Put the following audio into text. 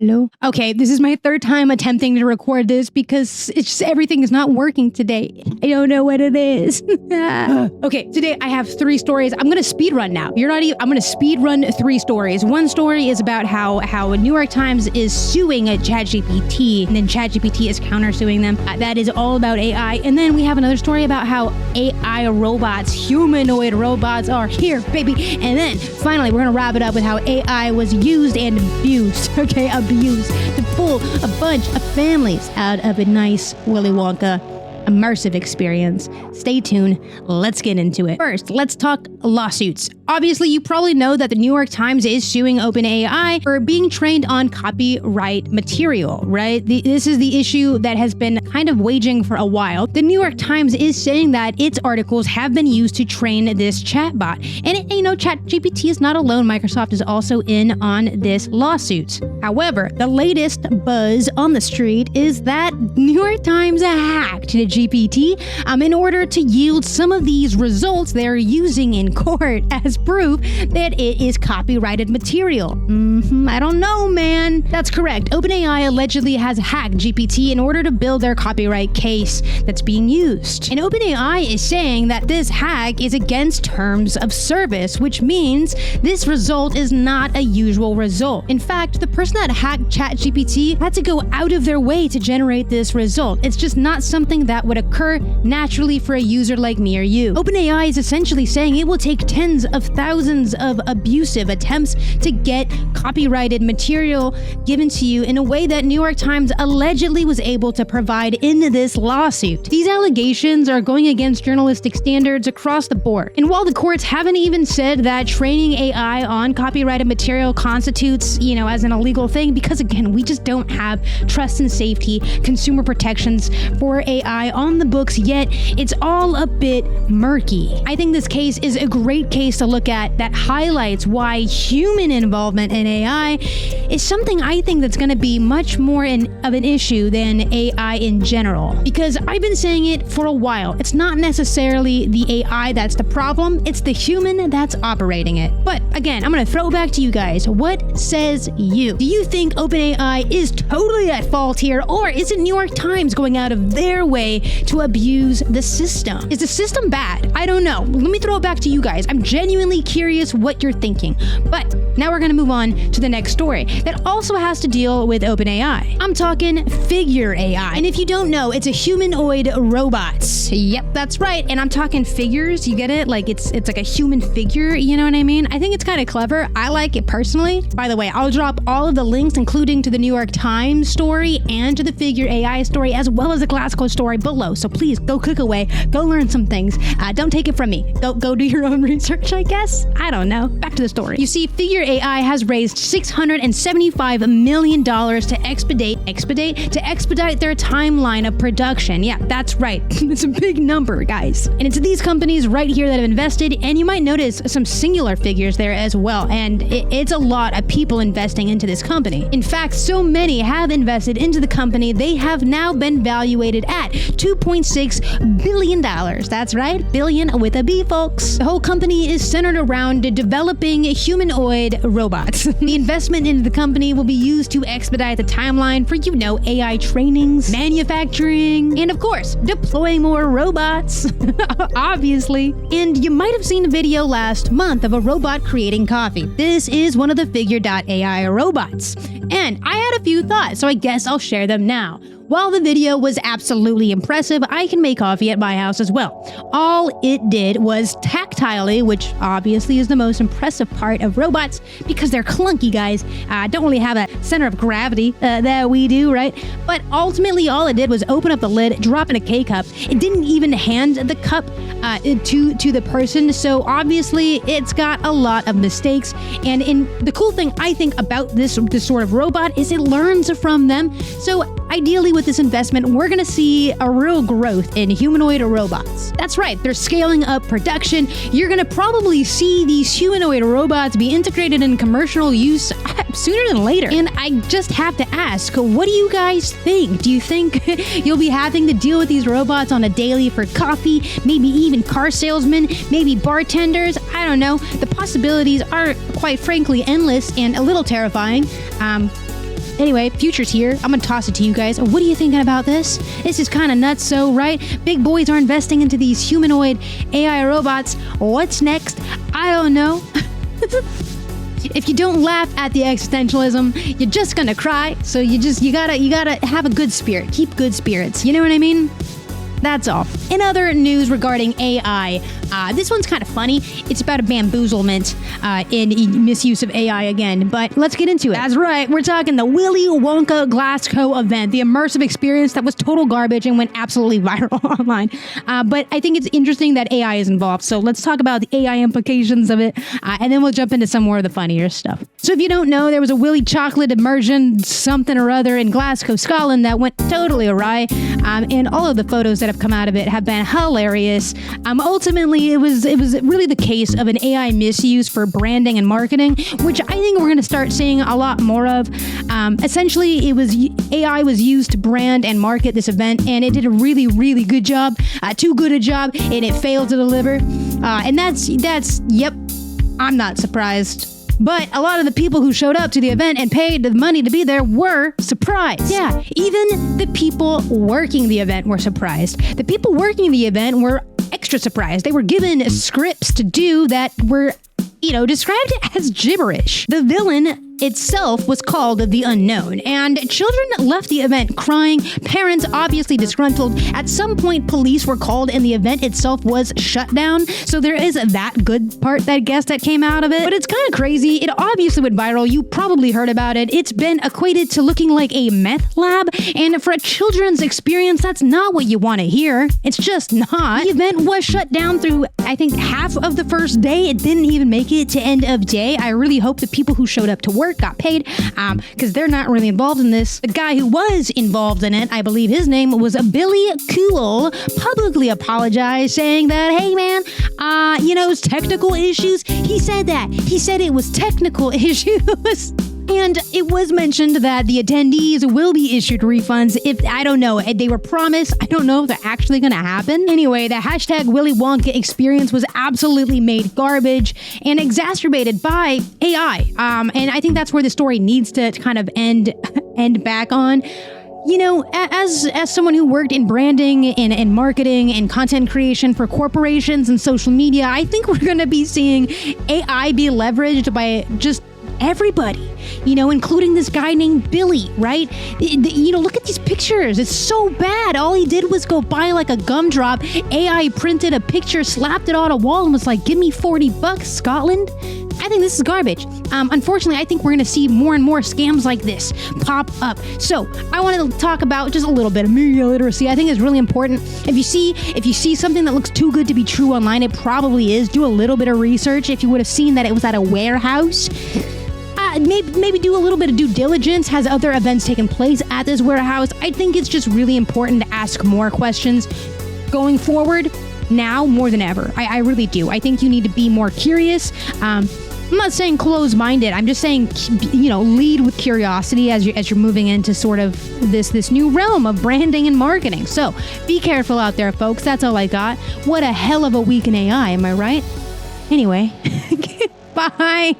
Hello? Okay, this is my third time attempting to record this because it's just everything is not working today. I don't know what it is. Okay, today I have 3 stories. I'm gonna speed run now. I'm gonna speed run 3 stories. One story is about how New York Times is suing ChatGPT, and then ChatGPT is countersuing them. That is all about AI. And then we have another story about how AI robots, humanoid robots are here, baby. And then finally, we're gonna wrap it up with how AI was used and abused. Okay, abused to pull a bunch of families out of a nice Willy Wonka immersive experience. Stay tuned. Let's get into it. First, let's talk lawsuits. Obviously, you probably know that the New York Times is suing OpenAI for being trained on copyright material, right? This is the issue that has been kind of waging for a while. The New York Times is saying that its articles have been used to train this chatbot. And ChatGPT is not alone. Microsoft is also in on this lawsuit. However, the latest buzz on the street is that New York Times hacked the GPT in order to yield some of these results they're using in court as proof that it is copyrighted material. I don't know, man. That's correct. OpenAI allegedly has hacked GPT in order to build their copyright case that's being used. And OpenAI is saying that this hack is against terms of service, which means this result is not a usual result. In fact, the person that hacked ChatGPT had to go out of their way to generate this result. It's just not something that would occur naturally for a user like me or you. OpenAI is essentially saying it will take tens of thousands of abusive attempts to get copyrighted material given to you in a way that New York Times allegedly was able to provide in this lawsuit. These allegations are going against journalistic standards across the board. And while the courts haven't even said that training AI on copyrighted material constitutes, as an illegal thing, because again, we just don't have trust and safety, consumer protections for AI on the books yet, it's all a bit murky. I think this case is a great case to look at that highlights why human involvement in AI is something I think that's going to be much more of an issue than AI in general. Because I've been saying it for a while. It's not necessarily the AI that's the problem, it's the human that's operating it. But again, I'm going to throw it back to you guys. What says you? Do you think OpenAI is totally at fault here, or is it New York Times going out of their way to abuse the system? Is the system bad? I don't know. Let me throw it back to you guys. I'm genuinely curious what you're thinking. But now we're going to move on to the next story that also has to deal with OpenAI. I'm talking Figure.ai. And if you don't know, it's a humanoid robot. Yep, that's right. And I'm talking figures. You get it? Like it's like a human figure. You know what I mean? I think it's kind of clever. I like it personally. By the way, I'll drop all of the links, including to the New York Times story and to the Figure.ai story, as well as the classical story below. So please go click away, go learn some things. Don't take it from me. Go do your own research, I guess. I don't know. Back to the story. You see, Figure.ai has raised $675 million to expedite their timeline of production. Yeah, that's right. It's a big number, guys. And it's these companies right here that have invested, and you might notice some singular figures there as well. And it's a lot of people investing into this company. In fact, so many have invested into the company, they have now been valuated at $2.6 billion. That's right, billion with a B, folks. The whole company is centered around developing humanoid robots. The investment into the company will be used to expedite the timeline for, AI trainings, manufacturing, and of course, deploying more robots. Obviously. And you might have seen a video last month of a robot creating coffee. This is one of the Figure.ai robots. And I had a few thoughts, so I guess I'll share them now. While the video was absolutely impressive, I can make coffee at my house as well. All it did was tactilely, which obviously is the most impressive part of robots because they're clunky, guys. Don't really have a center of gravity that we do, right? But ultimately, all it did was open up the lid, drop in a K-cup. It didn't even hand the cup to the person, so obviously it's got a lot of mistakes. And the cool thing I think about this sort of robot is it learns from them. So ideally, with this investment, we're going to see a real growth in humanoid robots. That's right, they're scaling up production. You're going to probably see these humanoid robots be integrated in commercial use sooner than later. And I just have to ask, what do you guys think? Do you think you'll be having to deal with these robots on a daily for coffee, maybe even car salesmen, maybe bartenders? I don't know. The possibilities are, quite frankly, endless and a little terrifying. Anyway, future's here. I'm gonna toss it to you guys. What are you thinking about this? This is kind of nuts, so right? Big boys are investing into these humanoid AI robots. What's next? I don't know. If you don't laugh at the existentialism, you're just gonna cry. So you gotta have a good spirit. Keep good spirits. You know what I mean? That's all. In other news regarding AI, this one's kind of funny. It's about a bamboozlement in misuse of AI again, but let's get into it. That's right, we're talking the Willy Wonka Glasgow event, the immersive experience that was total garbage and went absolutely viral online. But I think it's interesting that AI is involved, so let's talk about the AI implications of it, and then we'll jump into some more of the funnier stuff. So if you don't know, there was a Willy chocolate immersion something or other in Glasgow, Scotland that went totally awry, and all of the photos that have come out of it have been hilarious. Ultimately, it was really the case of an AI misuse for branding and marketing, which I think we're going to start seeing a lot more of. Essentially, AI was used to brand and market this event, and it did a really, really good job, too good a job, and it failed to deliver. And that's yep, I'm not surprised. But a lot of the people who showed up to the event and paid the money to be there were surprised. Yeah, even the people working the event were surprised. The people working the event were extra surprised. They were given scripts to do that were, described as gibberish. The villain itself was called the Unknown, and children left the event crying, parents obviously disgruntled. At some point, police were called and the event itself was shut down, so there is that good part that came out of it. But it's kind of crazy. It obviously went viral. You probably heard about it. It's been equated to looking like a meth lab, and for a children's experience, that's not what you want to hear. It's just not. The event was shut down through, I think, half of the first day. It didn't even make it to end of day. I really hope the people who showed up to work got paid, because they're not really involved in this. The guy who was involved in it, I believe his name was Billy Cool, publicly apologized, saying that, hey man, it's technical issues. He said that. He said it was technical issues. And it was mentioned that the attendees will be issued refunds if, I don't know, they were promised. I don't know if they're actually going to happen. Anyway, the hashtag Willy Wonka experience was absolutely made garbage and exacerbated by AI. And I think that's where the story needs to kind of end back on. As someone who worked in branding and marketing and content creation for corporations and social media, I think we're going to be seeing AI be leveraged by just everybody, including this guy named Billy, right? Look at these pictures. It's so bad. All he did was go buy like a gumdrop. AI printed a picture, slapped it on a wall, and was like, give me $40, Scotland. I think this is garbage. Unfortunately, I think we're going to see more and more scams like this pop up. So I wanted to talk about just a little bit of media literacy. I think it's really important. If you see something that looks too good to be true online, it probably is. Do a little bit of research. If you would have seen that it was at a warehouse, maybe do a little bit of due diligence. Has other events taken place at this warehouse? I think it's just really important to ask more questions going forward now more than ever. I really do. I think you need to be more curious. I'm not saying closed-minded. I'm just saying, lead with curiosity as you're moving into sort of this new realm of branding and marketing. So be careful out there, folks. That's all I got. What a hell of a week in AI, am I right? Anyway, bye.